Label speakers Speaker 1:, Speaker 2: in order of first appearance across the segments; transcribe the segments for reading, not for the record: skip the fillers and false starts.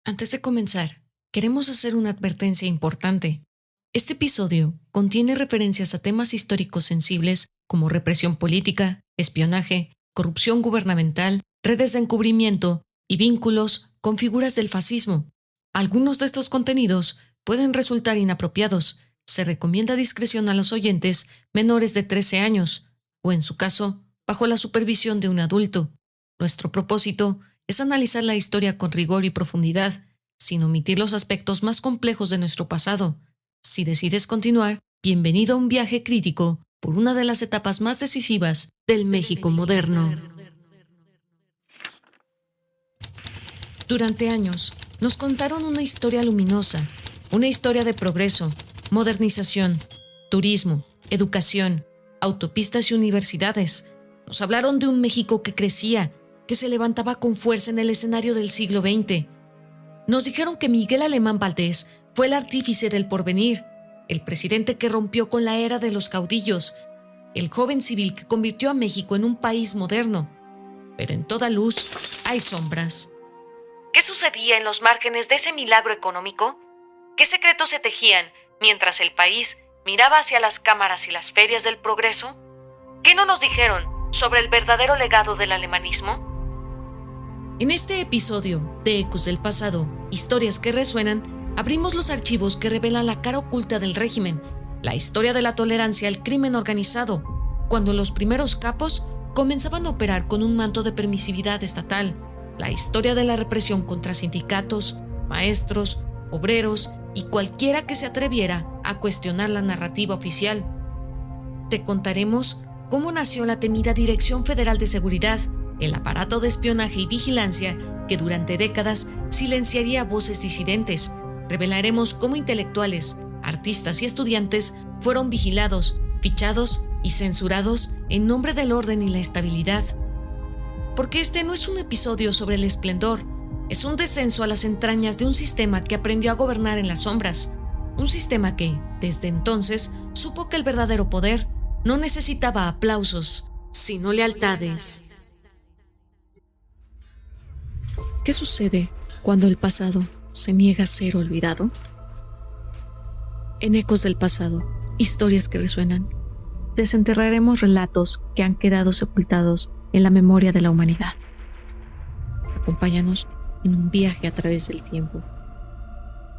Speaker 1: Antes de comenzar, queremos hacer una advertencia importante. Este episodio contiene referencias a temas históricos sensibles como represión política, espionaje, corrupción gubernamental, redes de encubrimiento y vínculos con figuras del fascismo. Algunos de estos contenidos pueden resultar inapropiados. Se recomienda discreción a los oyentes menores de 13 años, o en su caso, bajo la supervisión de un adulto. Nuestro propósito es analizar la historia con rigor y profundidad, sin omitir los aspectos más complejos de nuestro pasado. Si decides continuar, bienvenido a un viaje crítico por una de las etapas más decisivas del México moderno. Durante años, nos contaron una historia luminosa, una historia de progreso, modernización, turismo, educación, autopistas y universidades. Nos hablaron de un México que crecía, que se levantaba con fuerza en el escenario del siglo XX. Nos dijeron que Miguel Alemán Valdés fue el artífice del porvenir, el presidente que rompió con la era de los caudillos, el joven civil que convirtió a México en un país moderno. Pero en toda luz hay sombras. ¿Qué sucedía en los márgenes de ese milagro económico? ¿Qué secretos se tejían mientras el país miraba hacia las cámaras y las ferias del progreso? ¿Qué no nos dijeron sobre el verdadero legado del alemanismo? En este episodio de Ecos del Pasado, historias que resuenan, abrimos los archivos que revelan la cara oculta del régimen, la historia de la tolerancia al crimen organizado, cuando los primeros capos comenzaban a operar con un manto de permisividad estatal, la historia de la represión contra sindicatos, maestros, obreros y cualquiera que se atreviera a cuestionar la narrativa oficial. Te contaremos cómo nació la temida Dirección Federal de Seguridad, el aparato de espionaje y vigilancia que durante décadas silenciaría voces disidentes. Revelaremos cómo intelectuales, artistas y estudiantes fueron vigilados, fichados y censurados en nombre del orden y la estabilidad. Porque este no es un episodio sobre el esplendor, es un descenso a las entrañas de un sistema que aprendió a gobernar en las sombras, un sistema que, desde entonces, supo que el verdadero poder no necesitaba aplausos, sino lealtades. ¿Qué sucede cuando el pasado se niega a ser olvidado? En Ecos del Pasado, historias que resuenan, desenterraremos relatos que han quedado sepultados en la memoria de la humanidad. Acompáñanos en un viaje a través del tiempo,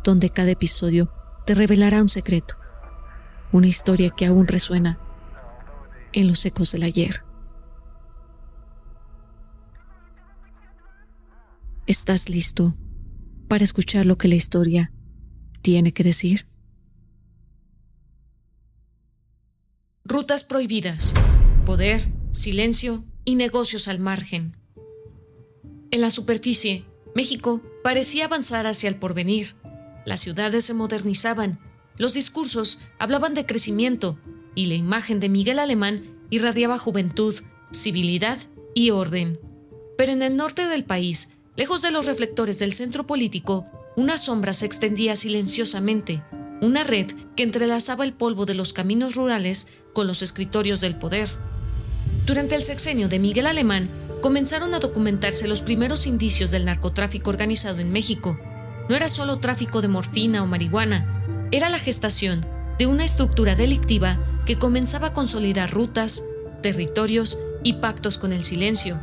Speaker 1: donde cada episodio te revelará un secreto, una historia que aún resuena en los ecos del ayer. ¿Estás listo para escuchar lo que la historia tiene que decir? Rutas prohibidas, poder, silencio y negocios al margen. En la superficie, México parecía avanzar hacia el porvenir. Las ciudades se modernizaban, los discursos hablaban de crecimiento y la imagen de Miguel Alemán irradiaba juventud, civilidad y orden. Pero en el norte del país, lejos de los reflectores del centro político, una sombra se extendía silenciosamente, una red que entrelazaba el polvo de los caminos rurales con los escritorios del poder. Durante el sexenio de Miguel Alemán, comenzaron a documentarse los primeros indicios del narcotráfico organizado en México. No era solo tráfico de morfina o marihuana, era la gestación de una estructura delictiva que comenzaba a consolidar rutas, territorios y pactos con el silencio.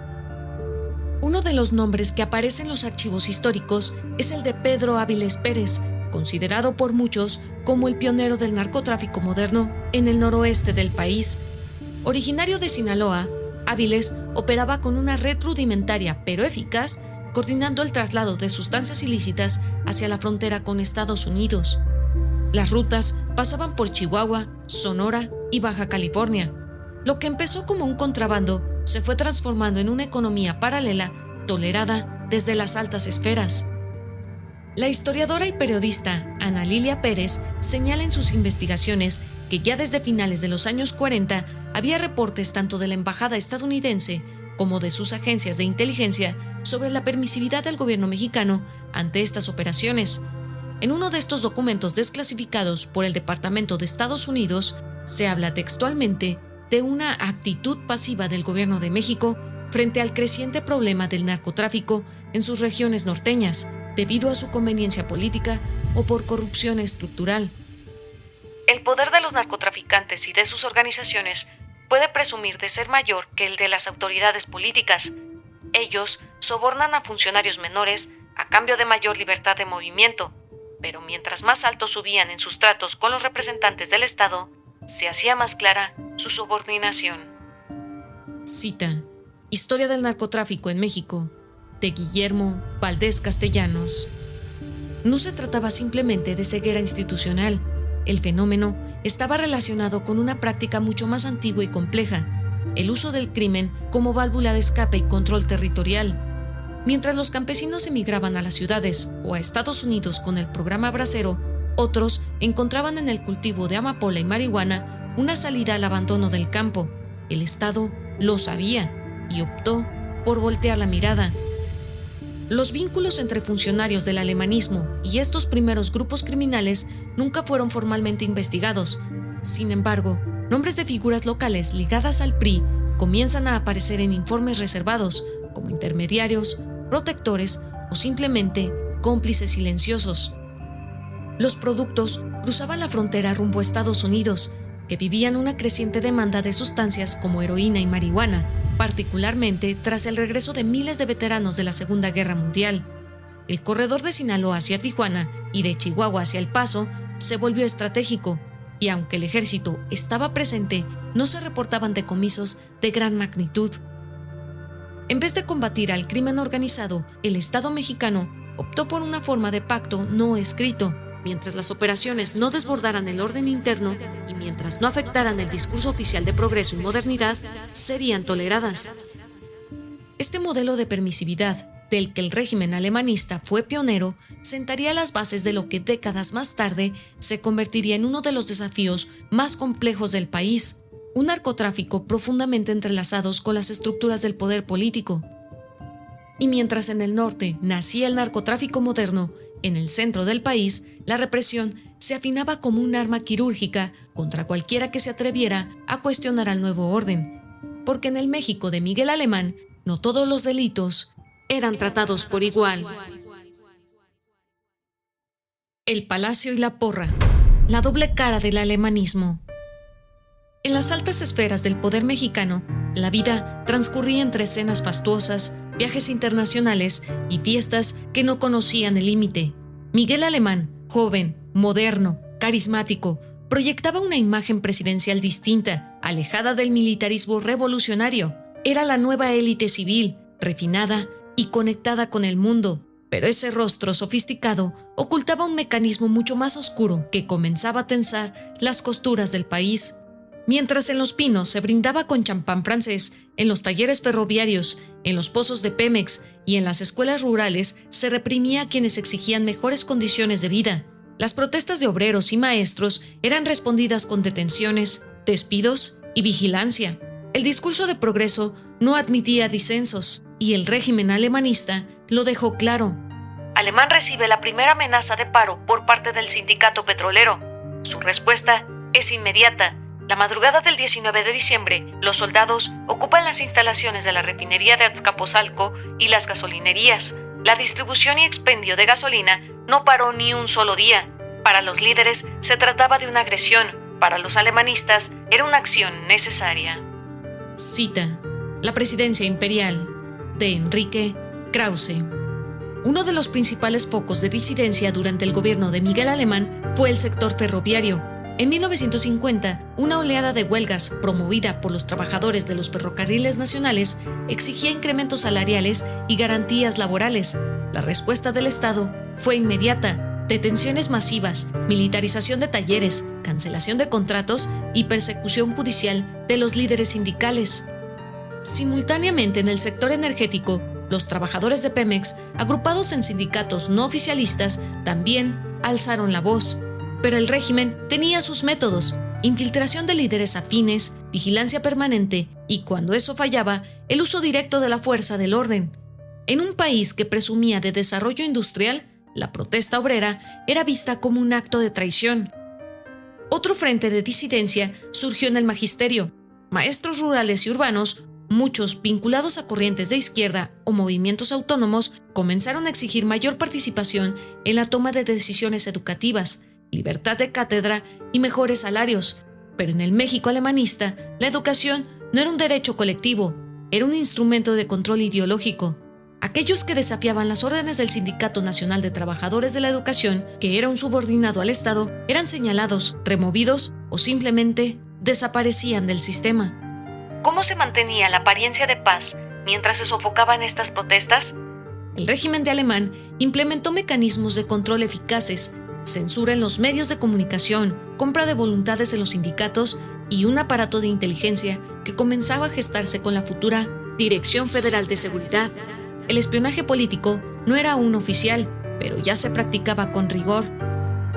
Speaker 1: Uno de los nombres que aparece en los archivos históricos es el de Pedro Áviles Pérez, considerado por muchos como el pionero del narcotráfico moderno en el noroeste del país. Originario de Sinaloa, Áviles operaba con una red rudimentaria pero eficaz, coordinando el traslado de sustancias ilícitas hacia la frontera con Estados Unidos. Las rutas pasaban por Chihuahua, Sonora y Baja California. Lo que empezó como un contrabando se fue transformando en una economía paralela tolerada desde las altas esferas. La historiadora y periodista Ana Lilia Pérez señala en sus investigaciones que ya desde finales de los años 40 había reportes tanto de la embajada estadounidense como de sus agencias de inteligencia sobre la permisividad del gobierno mexicano ante estas operaciones. En uno de estos documentos desclasificados por el Departamento de Estados Unidos, se habla textualmente de una actitud pasiva del gobierno de México frente al creciente problema del narcotráfico en sus regiones norteñas, debido a su conveniencia política o por corrupción estructural. El poder de los narcotraficantes y de sus organizaciones puede presumir de ser mayor que el de las autoridades políticas. Ellos sobornan a funcionarios menores a cambio de mayor libertad de movimiento, pero mientras más alto subían en sus tratos con los representantes del Estado, se hacía más clara su subordinación. Cita: Historia del narcotráfico en México, de Guillermo Valdés Castellanos. No se trataba simplemente de ceguera institucional. El fenómeno estaba relacionado con una práctica mucho más antigua y compleja: el uso del crimen como válvula de escape y control territorial. Mientras los campesinos emigraban a las ciudades o a Estados Unidos con el programa Bracero, otros encontraban en el cultivo de amapola y marihuana una salida al abandono del campo. El Estado lo sabía y optó por voltear la mirada. Los vínculos entre funcionarios del alemanismo y estos primeros grupos criminales nunca fueron formalmente investigados. Sin embargo, nombres de figuras locales ligadas al PRI comienzan a aparecer en informes reservados como intermediarios, protectores o simplemente cómplices silenciosos. Los productos cruzaban la frontera rumbo a Estados Unidos, que vivían una creciente demanda de sustancias como heroína y marihuana, particularmente tras el regreso de miles de veteranos de la Segunda Guerra Mundial. El corredor de Sinaloa hacia Tijuana y de Chihuahua hacia El Paso se volvió estratégico, y aunque el ejército estaba presente, no se reportaban decomisos de gran magnitud. En vez de combatir al crimen organizado, el Estado mexicano optó por una forma de pacto no escrito. Mientras las operaciones no desbordaran el orden interno y mientras no afectaran el discurso oficial de progreso y modernidad, serían toleradas. Este modelo de permisividad, del que el régimen alemanista fue pionero, sentaría las bases de lo que décadas más tarde se convertiría en uno de los desafíos más complejos del país: un narcotráfico profundamente entrelazados con las estructuras del poder político. Y mientras en el norte nacía el narcotráfico moderno, en el centro del país, la represión se afinaba como un arma quirúrgica contra cualquiera que se atreviera a cuestionar al nuevo orden. Porque en el México de Miguel Alemán, no todos los delitos eran tratados por igual. El Palacio y la Porra, la doble cara del alemanismo. En las altas esferas del poder mexicano, la vida transcurría entre escenas fastuosas, viajes internacionales y fiestas que no conocían el límite. Miguel Alemán, joven, moderno, carismático, proyectaba una imagen presidencial distinta, alejada del militarismo revolucionario. Era la nueva élite civil, refinada y conectada con el mundo. Pero ese rostro sofisticado ocultaba un mecanismo mucho más oscuro que comenzaba a tensar las costuras del país. Mientras en Los Pinos se brindaba con champán francés, en los talleres ferroviarios, en los pozos de Pemex y en las escuelas rurales se reprimía a quienes exigían mejores condiciones de vida. Las protestas de obreros y maestros eran respondidas con detenciones, despidos y vigilancia. El discurso de progreso no admitía disensos, y el régimen alemanista lo dejó claro. Alemán recibe la primera amenaza de paro por parte del sindicato petrolero. Su respuesta es inmediata. La madrugada del 19 de diciembre, los soldados ocupan las instalaciones de la refinería de Azcapotzalco y las gasolinerías. La distribución y expendio de gasolina no paró ni un solo día. Para los líderes se trataba de una agresión, para los alemanistas era una acción necesaria. Cita: La presidencia imperial, de Enrique Krause. Uno de los principales focos de disidencia durante el gobierno de Miguel Alemán fue el sector ferroviario. En 1950, una oleada de huelgas promovida por los trabajadores de los ferrocarriles nacionales exigía incrementos salariales y garantías laborales. La respuesta del Estado fue inmediata: detenciones masivas, militarización de talleres, cancelación de contratos y persecución judicial de los líderes sindicales. Simultáneamente, en el sector energético, los trabajadores de Pemex, agrupados en sindicatos no oficialistas, también alzaron la voz. Pero el régimen tenía sus métodos: infiltración de líderes afines, vigilancia permanente y, cuando eso fallaba, el uso directo de la fuerza del orden. En un país que presumía de desarrollo industrial, la protesta obrera era vista como un acto de traición. Otro frente de disidencia surgió en el magisterio. Maestros rurales y urbanos Muchos, vinculados a corrientes de izquierda o movimientos autónomos, comenzaron a exigir mayor participación en la toma de decisiones educativas, libertad de cátedra y mejores salarios. Pero en el México alemanista, la educación no era un derecho colectivo, era un instrumento de control ideológico. Aquellos que desafiaban las órdenes del Sindicato Nacional de Trabajadores de la Educación, que era un subordinado al Estado, eran señalados, removidos o simplemente desaparecían del sistema. ¿Cómo se mantenía la apariencia de paz mientras se sofocaban estas protestas? El régimen de Alemán implementó mecanismos de control eficaces, censura en los medios de comunicación, compra de voluntades en los sindicatos y un aparato de inteligencia que comenzaba a gestarse con la futura Dirección Federal de Seguridad. El espionaje político no era aún oficial, pero ya se practicaba con rigor.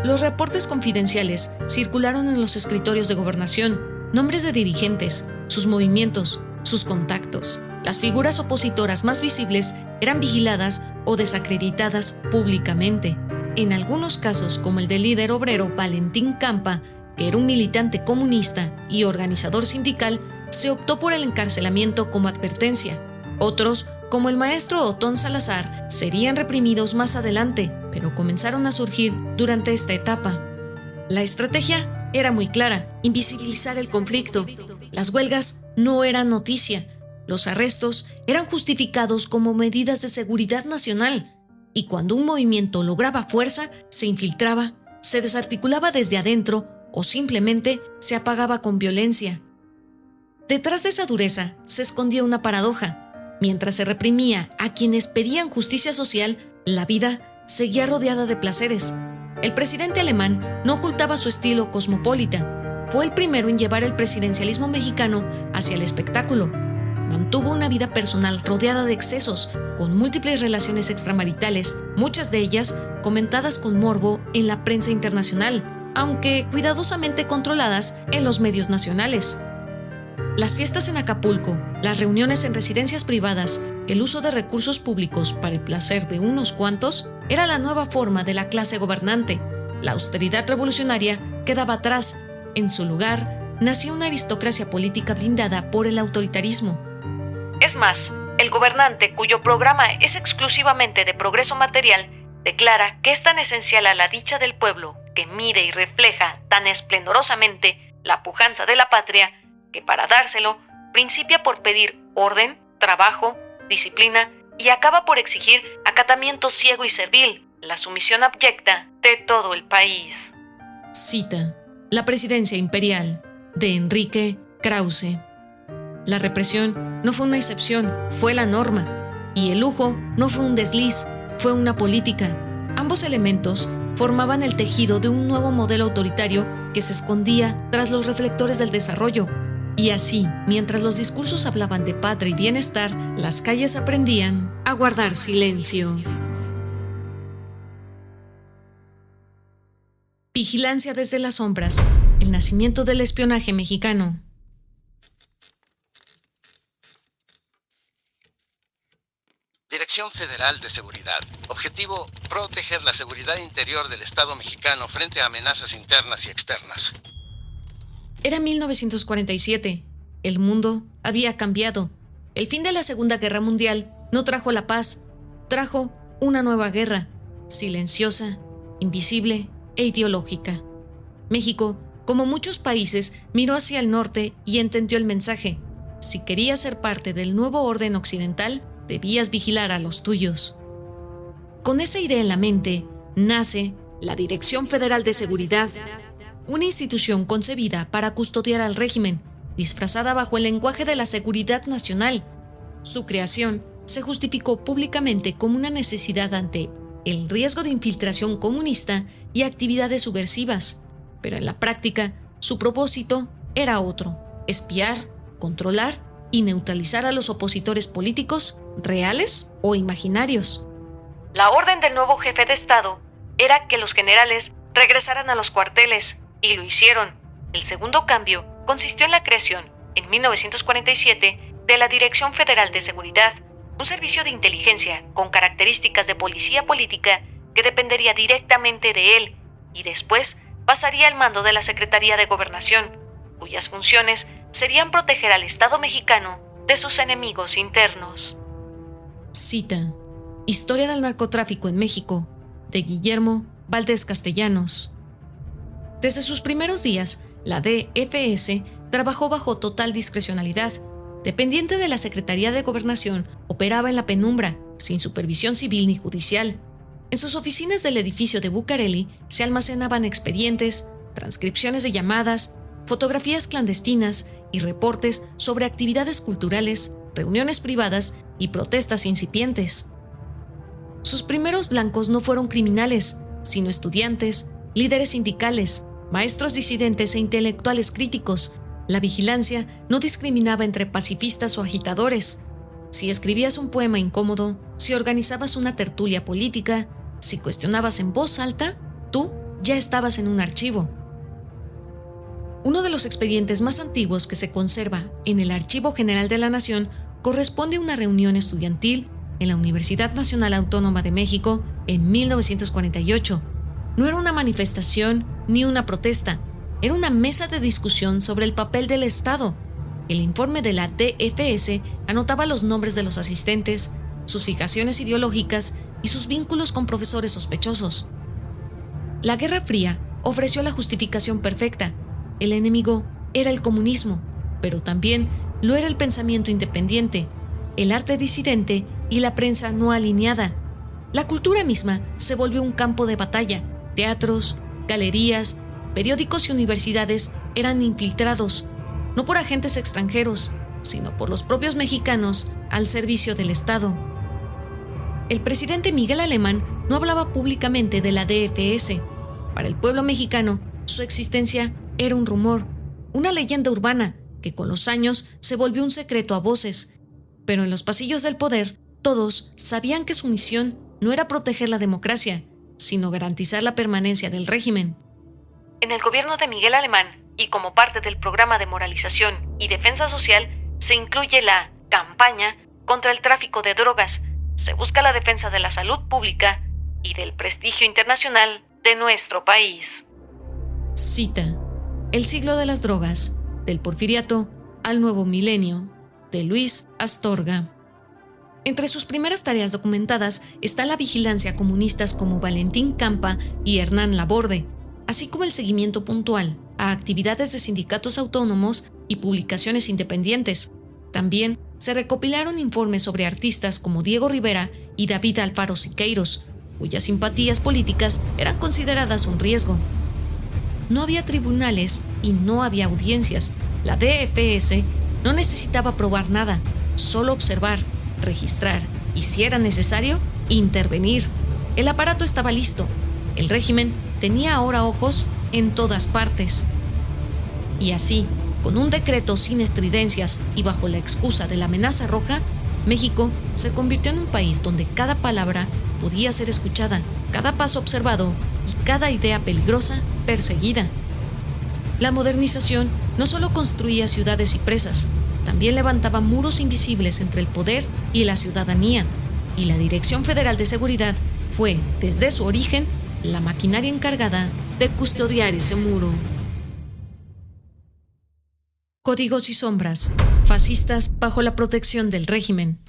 Speaker 1: Los reportes confidenciales circularon en los escritorios de gobernación, nombres de dirigentes, sus movimientos, sus contactos. Las figuras opositoras más visibles eran vigiladas o desacreditadas públicamente. En algunos casos, como el del líder obrero Valentín Campa, que era un militante comunista y organizador sindical, se optó por el encarcelamiento como advertencia. Otros, como el maestro Otón Salazar, serían reprimidos más adelante, pero comenzaron a surgir durante esta etapa. La estrategia era muy clara: invisibilizar el conflicto. Las huelgas no eran noticia. Los arrestos eran justificados como medidas de seguridad nacional. Y cuando un movimiento lograba fuerza, se infiltraba, se desarticulaba desde adentro o simplemente se apagaba con violencia. Detrás de esa dureza se escondía una paradoja. Mientras se reprimía a quienes pedían justicia social, la vida seguía rodeada de placeres. El presidente alemán no ocultaba su estilo cosmopolita. Fue el primero en llevar el presidencialismo mexicano hacia el espectáculo. Mantuvo una vida personal rodeada de excesos, con múltiples relaciones extramaritales, muchas de ellas comentadas con morbo en la prensa internacional, aunque cuidadosamente controladas en los medios nacionales. Las fiestas en Acapulco, las reuniones en residencias privadas, el uso de recursos públicos para el placer de unos cuantos, era la nueva forma de la clase gobernante. La austeridad revolucionaria quedaba atrás. En su lugar, nacía una aristocracia política blindada por el autoritarismo. Es más, el gobernante, cuyo programa es exclusivamente de progreso material, declara que es tan esencial a la dicha del pueblo que mire y refleja tan esplendorosamente la pujanza de la patria, que para dárselo, principia por pedir orden, trabajo, disciplina y acaba por exigir acatamiento ciego y servil, la sumisión abyecta de todo el país. Cita: La presidencia imperial, de Enrique Krause. La represión no fue una excepción, fue la norma. Y el lujo no fue un desliz, fue una política. Ambos elementos formaban el tejido de un nuevo modelo autoritario que se escondía tras los reflectores del desarrollo. Y así, mientras los discursos hablaban de patria y bienestar, las calles aprendían a guardar silencio. Vigilancia desde las sombras. El nacimiento del espionaje mexicano.
Speaker 2: Dirección Federal de Seguridad. Objetivo: proteger la seguridad interior del Estado mexicano frente a amenazas internas y externas.
Speaker 1: Era 1947. El mundo había cambiado. El fin de la Segunda Guerra Mundial no trajo la paz, trajo una nueva guerra, silenciosa, invisible e ideológica. México, como muchos países, miró hacia el norte y entendió el mensaje: si querías ser parte del nuevo orden occidental, debías vigilar a los tuyos. Con esa idea en la mente, nace la Dirección Federal de Seguridad, una institución concebida para custodiar al régimen, disfrazada bajo el lenguaje de la seguridad nacional. Su creación se justificó públicamente como una necesidad ante el riesgo de infiltración comunista y actividades subversivas, pero en la práctica su propósito era otro: espiar, controlar y neutralizar a los opositores políticos, reales o imaginarios. La orden del nuevo jefe de Estado era que los generales regresaran a los cuarteles, y lo hicieron. El segundo cambio consistió en la creación, en 1947, de la Dirección Federal de Seguridad, un servicio de inteligencia con características de policía política que dependería directamente de él y después pasaría al mando de la Secretaría de Gobernación, cuyas funciones serían proteger al Estado mexicano de sus enemigos internos. Cita: Historia del narcotráfico en México, de Guillermo Valdés Castellanos. Desde sus primeros días, la DFS trabajó bajo total discrecionalidad. Dependiente de la Secretaría de Gobernación, operaba en la penumbra, sin supervisión civil ni judicial. En sus oficinas del edificio de Bucareli se almacenaban expedientes, transcripciones de llamadas, fotografías clandestinas y reportes sobre actividades culturales, reuniones privadas y protestas incipientes. Sus primeros blancos no fueron criminales, sino estudiantes, líderes sindicales, maestros disidentes e intelectuales críticos. La vigilancia no discriminaba entre pacifistas o agitadores. Si escribías un poema incómodo, si organizabas una tertulia política, si cuestionabas en voz alta, tú ya estabas en un archivo. Uno de los expedientes más antiguos que se conserva en el Archivo General de la Nación corresponde a una reunión estudiantil en la Universidad Nacional Autónoma de México en 1948. No era una manifestación ni una protesta, era una mesa de discusión sobre el papel del Estado. El informe de la DFS anotaba los nombres de los asistentes, sus fijaciones ideológicas y sus vínculos con profesores sospechosos. La Guerra Fría ofreció la justificación perfecta. El enemigo era el comunismo, pero también lo era el pensamiento independiente, el arte disidente y la prensa no alineada. La cultura misma se volvió un campo de batalla. Teatros, galerías, periódicos y universidades eran infiltrados, no por agentes extranjeros, sino por los propios mexicanos al servicio del Estado. El presidente Miguel Alemán no hablaba públicamente de la DFS. Para el pueblo mexicano, su existencia era un rumor, una leyenda urbana que con los años se volvió un secreto a voces. Pero en los pasillos del poder, todos sabían que su misión no era proteger la democracia, sino garantizar la permanencia del régimen. En el gobierno de Miguel Alemán, y como parte del programa de moralización y defensa social, se incluye la campaña contra el tráfico de drogas. Se busca la defensa de la salud pública y del prestigio internacional de nuestro país. Cita: El siglo de las drogas, del Porfiriato al nuevo milenio, de Luis Astorga. Entre sus primeras tareas documentadas está la vigilancia a comunistas como Valentín Campa y Hernán Laborde, así como el seguimiento puntual a actividades de sindicatos autónomos y publicaciones independientes. También se recopilaron informes sobre artistas como Diego Rivera y David Alfaro Siqueiros, cuyas simpatías políticas eran consideradas un riesgo. No había tribunales y no había audiencias. La DFS no necesitaba probar nada, solo observar, registrar y, si era necesario, intervenir. El aparato estaba listo. El régimen tenía ahora ojos en todas partes. Y así, con un decreto sin estridencias y bajo la excusa de la amenaza roja, México se convirtió en un país donde cada palabra podía ser escuchada, cada paso observado y cada idea peligrosa perseguida. La modernización no solo construía ciudades y presas, también levantaba muros invisibles entre el poder y la ciudadanía, y la Dirección Federal de Seguridad fue, desde su origen, la maquinaria encargada de custodiar ese muro. Códigos y sombras, fascistas bajo la protección del régimen.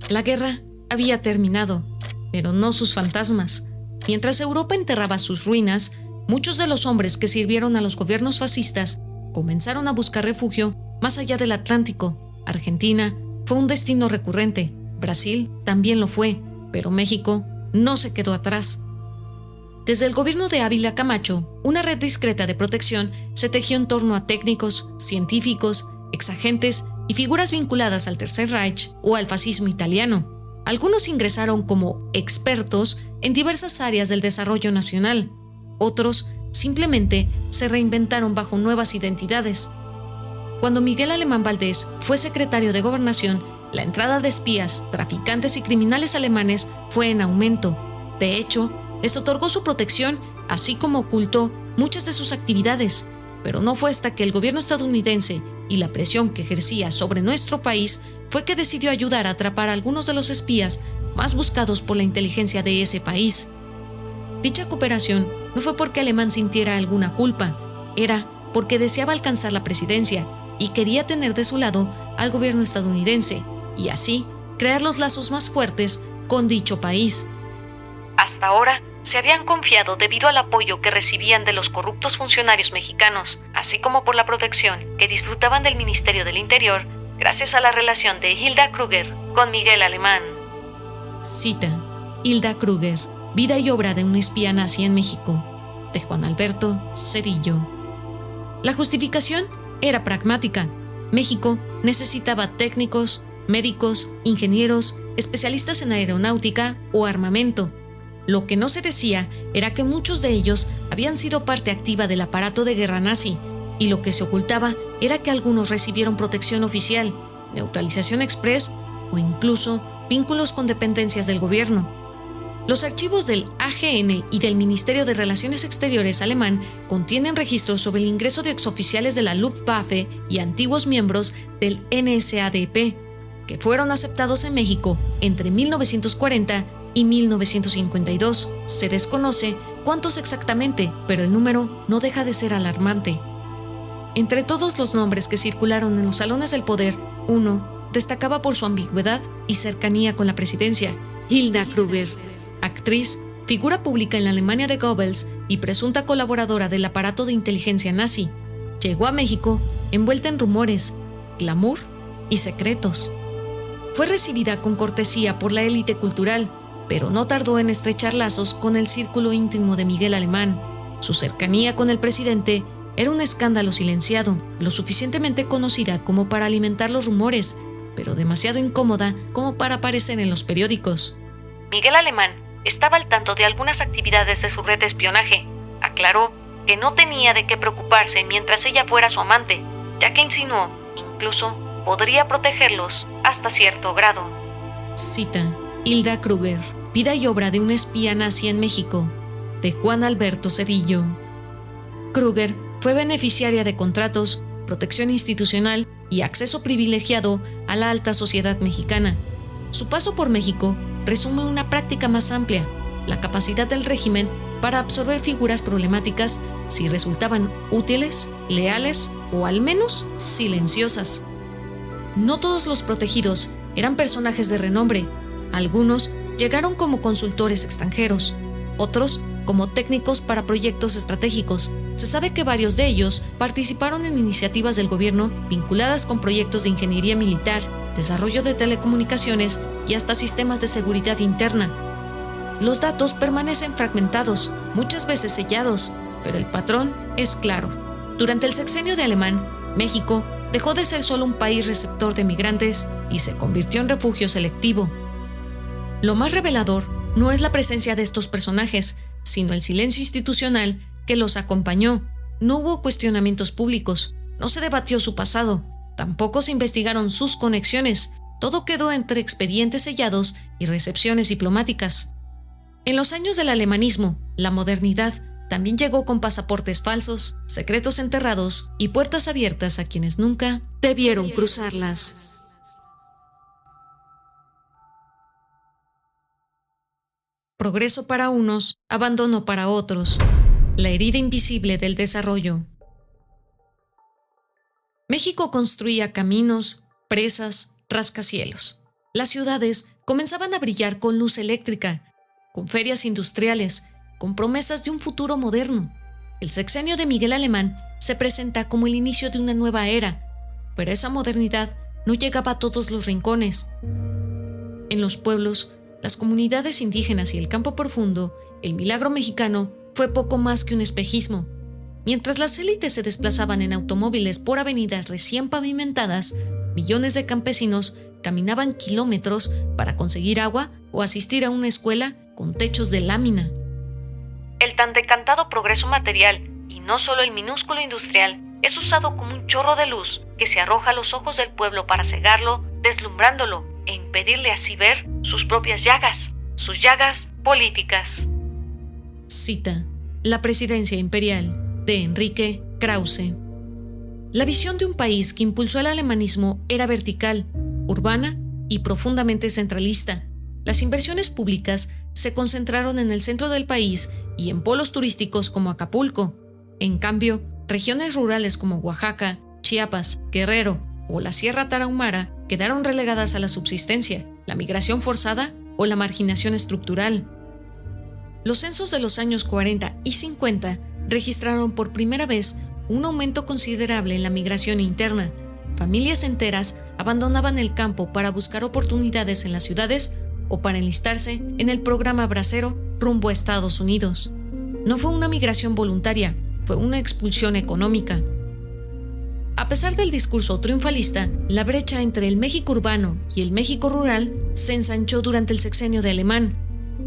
Speaker 1: La guerra había terminado, pero no sus fantasmas. Mientras Europa enterraba sus ruinas, muchos de los hombres que sirvieron a los gobiernos fascistas comenzaron a buscar refugio más allá del Atlántico. Argentina fue un destino recurrente, Brasil también lo fue, pero México no se quedó atrás. Desde el gobierno de Ávila Camacho, una red discreta de protección se tejió en torno a técnicos, científicos, exagentes y figuras vinculadas al Tercer Reich o al fascismo italiano. Algunos ingresaron como expertos en diversas áreas del desarrollo nacional. Otros simplemente se reinventaron bajo nuevas identidades. Cuando Miguel Alemán Valdés fue secretario de Gobernación, la entrada de espías, traficantes y criminales alemanes fue en aumento. De hecho, les otorgó su protección, así como ocultó muchas de sus actividades. Pero no fue hasta que el gobierno estadounidense y la presión que ejercía sobre nuestro país fue que decidió ayudar a atrapar a algunos de los espías más buscados por la inteligencia de ese país. Dicha cooperación no fue porque Alemán sintiera alguna culpa, era porque deseaba alcanzar la presidencia y quería tener de su lado al gobierno estadounidense y así crear los lazos más fuertes con dicho país. Hasta ahora se habían confiado debido al apoyo que recibían de los corruptos funcionarios mexicanos, así como por la protección que disfrutaban del Ministerio del Interior gracias a la relación de Hilda Kruger con Miguel Alemán. Cita: Hilda Kruger, vida y obra de un espía nazi en México, de Juan Alberto Cedillo. La justificación era pragmática. México necesitaba técnicos, médicos, ingenieros, especialistas en aeronáutica o armamento. Lo que no se decía era que muchos de ellos habían sido parte activa del aparato de guerra nazi, y lo que se ocultaba era que algunos recibieron protección oficial, neutralización express o incluso vínculos con dependencias del gobierno. Los archivos del AGN y del Ministerio de Relaciones Exteriores alemán contienen registros sobre el ingreso de exoficiales de la Luftwaffe y antiguos miembros del NSADP, que fueron aceptados en México entre 1940 y 1952. Se desconoce cuántos exactamente, pero el número no deja de ser alarmante. Entre todos los nombres que circularon en los salones del poder, uno destacaba por su ambigüedad y cercanía con la presidencia: Hilda Kruger, actriz, figura pública en la Alemania de Goebbels y presunta colaboradora del aparato de inteligencia nazi. Llegó a México envuelta en rumores, glamour y secretos. Fue recibida con cortesía por la élite cultural, pero no tardó en estrechar lazos con el círculo íntimo de Miguel Alemán. Su cercanía con el presidente era un escándalo silenciado, lo suficientemente conocida como para alimentar los rumores, pero demasiado incómoda como para aparecer en los periódicos. Miguel Alemán estaba al tanto de algunas actividades de su red de espionaje. Aclaró que no tenía de qué preocuparse mientras ella fuera su amante, ya que insinuó, incluso, podría protegerlos hasta cierto grado. Cita: Hilda Kruger, vida y obra de un espía nazi en México, de Juan Alberto Cedillo. Kruger fue beneficiaria de contratos, protección institucional y acceso privilegiado a la alta sociedad mexicana. Su paso por México resume una práctica más amplia: la capacidad del régimen para absorber figuras problemáticas si resultaban útiles, leales o al menos silenciosas. No todos los protegidos eran personajes de renombre. Algunos llegaron como consultores extranjeros, otros como técnicos para proyectos estratégicos. Se sabe que varios de ellos participaron en iniciativas del gobierno vinculadas con proyectos de ingeniería militar, desarrollo de telecomunicaciones y hasta sistemas de seguridad interna. Los datos permanecen fragmentados, muchas veces sellados, pero el patrón es claro. Durante el sexenio de Alemán, México dejó de ser solo un país receptor de migrantes y se convirtió en refugio selectivo. Lo más revelador no es la presencia de estos personajes, sino el silencio institucional que los acompañó. No hubo cuestionamientos públicos, no se debatió su pasado, tampoco se investigaron sus conexiones. Todo quedó entre expedientes sellados y recepciones diplomáticas. En los años del alemanismo, la modernidad también llegó con pasaportes falsos, secretos enterrados y puertas abiertas a quienes nunca debieron cruzarlas. Progreso para unos, abandono para otros. La herida invisible del desarrollo. México construía caminos, presas, rascacielos. Las ciudades comenzaban a brillar con luz eléctrica, con ferias industriales, con promesas de un futuro moderno. El sexenio de Miguel Alemán se presenta como el inicio de una nueva era, pero esa modernidad no llegaba a todos los rincones. En los pueblos, las comunidades indígenas y el campo profundo, el milagro mexicano fue poco más que un espejismo. Mientras las élites se desplazaban en automóviles por avenidas recién pavimentadas, millones de campesinos caminaban kilómetros para conseguir agua o asistir a una escuela con techos de lámina. El tan decantado progreso material, y no solo el minúsculo industrial, es usado como un chorro de luz que se arroja a los ojos del pueblo para cegarlo, deslumbrándolo e impedirle así ver sus propias llagas, sus llagas políticas. Cita: La presidencia imperial, de Enrique Krause. La visión de un país que impulsó el alemanismo era vertical, urbana y profundamente centralista. Las inversiones públicas se concentraron en el centro del país y en polos turísticos como Acapulco. En cambio, regiones rurales como Oaxaca, Chiapas, Guerrero o la Sierra Tarahumara quedaron relegadas a la subsistencia, la migración forzada o la marginación estructural. Los censos de los años 40 y 50 registraron por primera vez un aumento considerable en la migración interna. Familias enteras abandonaban el campo para buscar oportunidades en las ciudades o para enlistarse en el programa bracero rumbo a Estados Unidos. No fue una migración voluntaria, fue una expulsión económica. A pesar del discurso triunfalista, la brecha entre el México urbano y el México rural se ensanchó durante el sexenio de Alemán.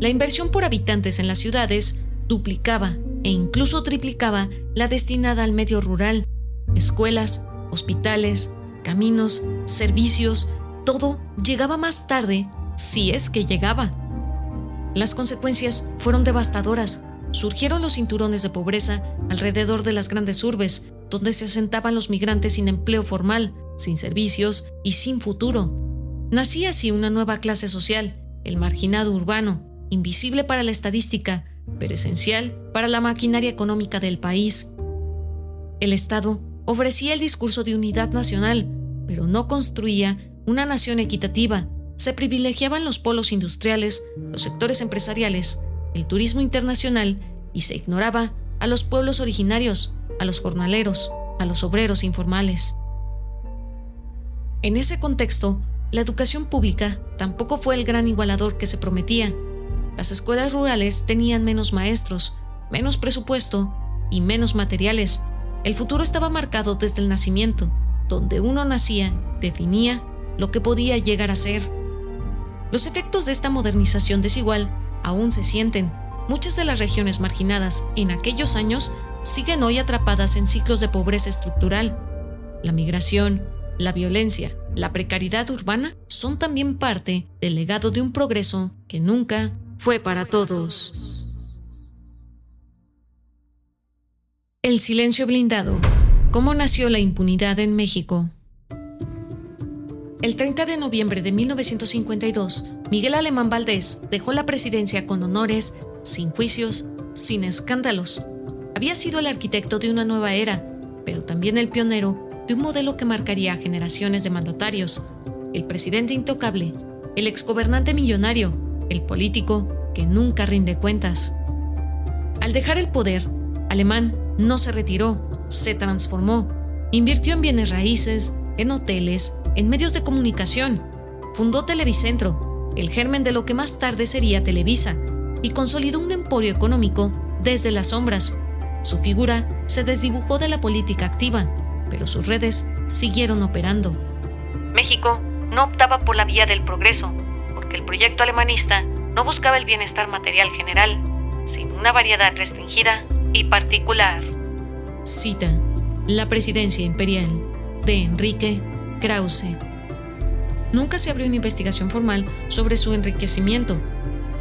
Speaker 1: La inversión por habitantes en las ciudades duplicaba e incluso triplicaba la destinada al medio rural. Escuelas, hospitales, caminos, servicios, todo llegaba más tarde, si es que llegaba. Las consecuencias fueron devastadoras. Surgieron los cinturones de pobreza alrededor de las grandes urbes, donde se asentaban los migrantes sin empleo formal, sin servicios y sin futuro. Nacía así una nueva clase social, el marginado urbano, invisible para la estadística, pero esencial para la maquinaria económica del país. El Estado ofrecía el discurso de unidad nacional, pero no construía una nación equitativa. Se privilegiaban los polos industriales, los sectores empresariales, el turismo internacional y se ignoraba a los pueblos originarios, a los jornaleros, a los obreros informales. En ese contexto, la educación pública tampoco fue el gran igualador que se prometía. Las escuelas rurales tenían menos maestros, menos presupuesto y menos materiales. El futuro estaba marcado desde el nacimiento. Donde uno nacía, definía lo que podía llegar a ser. Los efectos de esta modernización desigual aún se sienten. Muchas de las regiones marginadas en aquellos años siguen hoy atrapadas en ciclos de pobreza estructural. La migración, la violencia, la precariedad urbana son también parte del legado de un progreso que nunca fue para todos. El silencio blindado. ¿Cómo nació la impunidad en México? El 30 de noviembre de 1952, Miguel Alemán Valdés dejó la presidencia con honores, sin juicios, sin escándalos. Había sido el arquitecto de una nueva era, pero también el pionero de un modelo que marcaría a generaciones de mandatarios. El presidente intocable, el exgobernante millonario, el político que nunca rinde cuentas. Al dejar el poder, Alemán no se retiró, se transformó. Invirtió en bienes raíces, en hoteles, en medios de comunicación. Fundó Televicentro, el germen de lo que más tarde sería Televisa, y consolidó un emporio económico desde las sombras. Su figura se desdibujó de la política activa, pero sus redes siguieron operando. México no optaba por la vía del progreso, porque el proyecto alemanista no buscaba el bienestar material general, sino una variedad restringida y particular. Cita: La presidencia imperial, de Enrique Krause. Nunca se abrió una investigación formal sobre su enriquecimiento.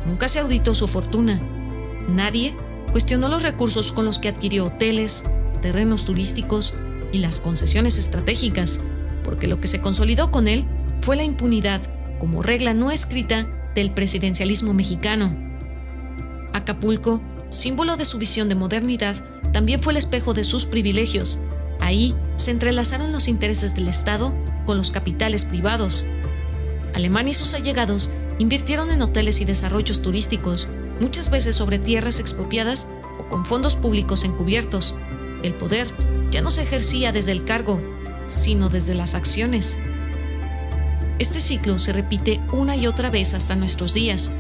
Speaker 1: Nunca se auditó su fortuna. Nadie cuestionó los recursos con los que adquirió hoteles, terrenos turísticos y las concesiones estratégicas, porque lo que se consolidó con él fue la impunidad como regla no escrita del presidencialismo mexicano. Acapulco, símbolo de su visión de modernidad, también fue el espejo de sus privilegios. Ahí se entrelazaron los intereses del Estado con los capitales privados. Alemán y sus allegados invirtieron en hoteles y desarrollos turísticos, muchas veces sobre tierras expropiadas o con fondos públicos encubiertos. El poder ya no se ejercía desde el cargo, sino desde las acciones. Este ciclo se repite una y otra vez hasta nuestros días.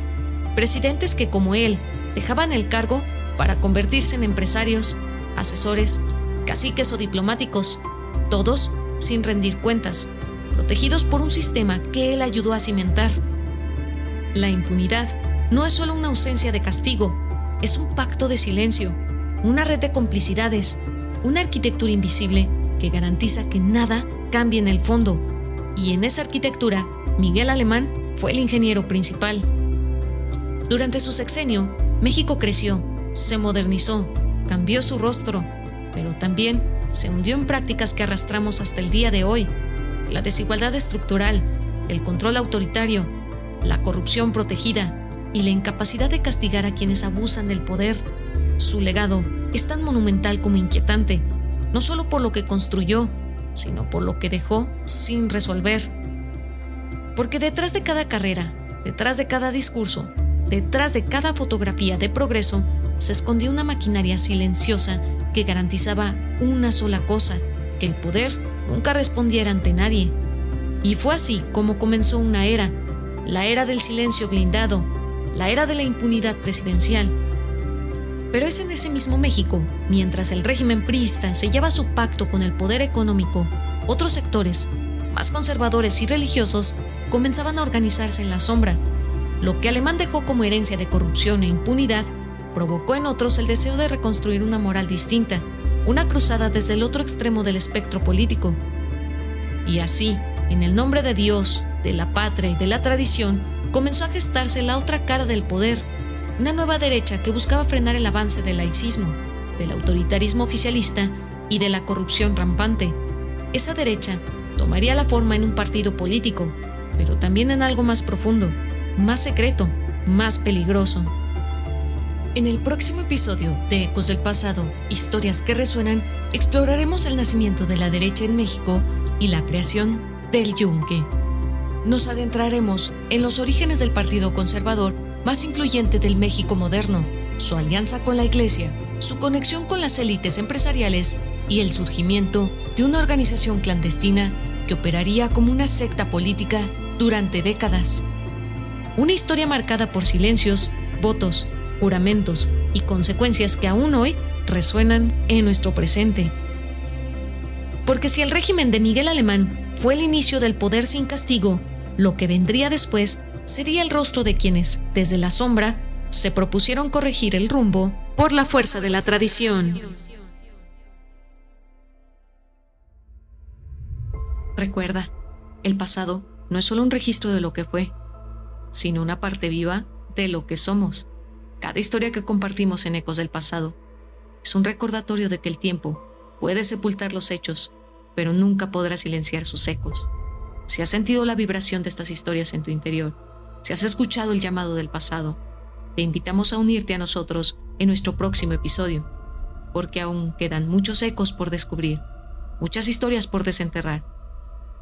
Speaker 1: Presidentes que, como él, dejaban el cargo para convertirse en empresarios, asesores, caciques o diplomáticos, todos sin rendir cuentas, protegidos por un sistema que él ayudó a cimentar. La impunidad no es solo una ausencia de castigo, es un pacto de silencio, una red de complicidades, una arquitectura invisible que garantiza que nada cambie en el fondo. Y en esa arquitectura, Miguel Alemán fue el ingeniero principal. Durante su sexenio, México creció, se modernizó, cambió su rostro, pero también se hundió en prácticas que arrastramos hasta el día de hoy: la desigualdad estructural, el control autoritario, la corrupción protegida y la incapacidad de castigar a quienes abusan del poder. Su legado es tan monumental como inquietante, no solo por lo que construyó, sino por lo que dejó sin resolver. Porque detrás de cada carrera, detrás de cada discurso, detrás de cada fotografía de progreso, se escondía una maquinaria silenciosa que garantizaba una sola cosa: que el poder nunca respondiera ante nadie. Y fue así como comenzó una era, la era del silencio blindado, la era de la impunidad presidencial. Pero es en ese mismo México, mientras el régimen priista sellaba su pacto con el poder económico, otros sectores, más conservadores y religiosos, comenzaban a organizarse en la sombra. Lo que Alemán dejó como herencia de corrupción e impunidad provocó en otros el deseo de reconstruir una moral distinta, una cruzada desde el otro extremo del espectro político. Y así, en el nombre de Dios, de la patria y de la tradición, comenzó a gestarse la otra cara del poder, una nueva derecha que buscaba frenar el avance del laicismo, del autoritarismo oficialista y de la corrupción rampante. Esa derecha tomaría la forma en un partido político, pero también en algo más profundo, más secreto, más peligroso. En el próximo episodio de Ecos del Pasado, Historias que Resuenan, exploraremos el nacimiento de la derecha en México y la creación del Yunque. Nos adentraremos en los orígenes del partido conservador más influyente del México moderno, su alianza con la Iglesia, su conexión con las élites empresariales y el surgimiento de una organización clandestina que operaría como una secta política durante décadas. Una historia marcada por silencios, votos, juramentos y consecuencias que aún hoy resuenan en nuestro presente. Porque si el régimen de Miguel Alemán fue el inicio del poder sin castigo, lo que vendría después sería el rostro de quienes, desde la sombra, se propusieron corregir el rumbo por la fuerza de la tradición. Recuerda, el pasado no es solo un registro de lo que fue, sino una parte viva de lo que somos. Cada historia que compartimos en Ecos del Pasado es un recordatorio de que el tiempo puede sepultar los hechos, pero nunca podrá silenciar sus ecos. Si has sentido la vibración de estas historias en tu interior, si has escuchado el llamado del pasado, te invitamos a unirte a nosotros en nuestro próximo episodio, porque aún quedan muchos ecos por descubrir, muchas historias por desenterrar,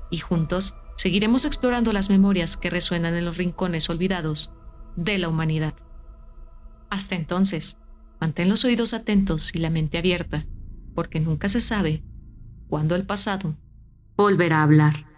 Speaker 1: y juntos seguiremos explorando las memorias que resuenan en los rincones olvidados de la humanidad. Hasta entonces, mantén los oídos atentos y la mente abierta, porque nunca se sabe cuándo el pasado volverá a hablar.